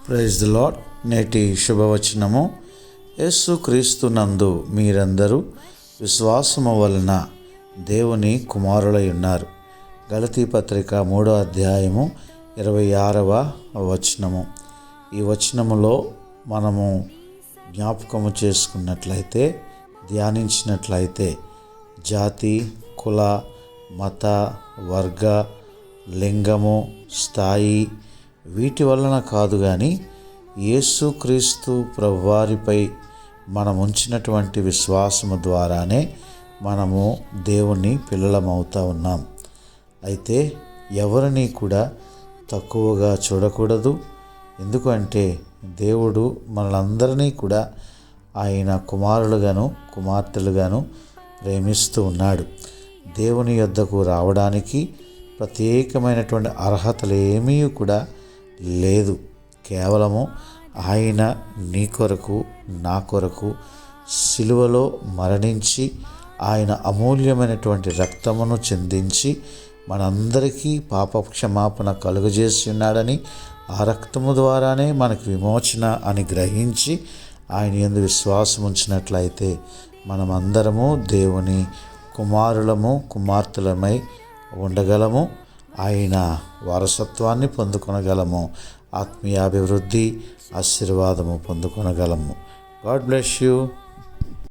Praise the lord. నేటి శుభవచనము, యేసు క్రీస్తు నందు మీరందరూ విశ్వాసము వలన దేవుని కుమారులై ఉన్నారు. గలతీ పత్రిక 3వ అధ్యాయము 26వ వచనము. ఈ వచనములో మనము జ్ఞాపకము చేసుకున్నట్లయితే, ధ్యానించినట్లయితే, జాతి, కుల, మత, వర్గ, లింగము, స్థాయి వీటి వలన కాదు కానీ యేసుక్రీస్తు ప్రభువారిపై మనం ఉంచినటువంటి విశ్వాసము ద్వారానే మనము దేవుని పిల్లలమవుతా ఉన్నాం. అయితే ఎవరిని కూడా తక్కువగా చూడకూడదు. ఎందుకంటే దేవుడు మనలందరినీ కూడా ఆయన కుమారులుగాను కుమార్తెలుగాను ప్రేమిస్తూ ఉన్నాడు. దేవుని యొద్దకు రావడానికి ప్రత్యేకమైనటువంటి అర్హతలు ఏమీ కూడా లేదు. కేవలము ఆయన నీ కొరకు నా కొరకు సిలువలో మరణించి ఆయన అమూల్యమైనటువంటి రక్తమును చిందించి మనందరికీ పాపక్షమాపణ కలుగజేసి ఉన్నాడని, ఆ రక్తము ద్వారానే మనకు విమోచన అని గ్రహించి ఆయన యందు విశ్వాసం ఉంచినట్లయితే మనమందరము దేవుని కుమారులము కుమార్తెలమై ఉండగలము. ఆయన వారసత్వాన్ని పొందుకొనగలము. ఆత్మీయాభివృద్ధి, ఆశీర్వాదము పొందుకొనగలము. God bless you.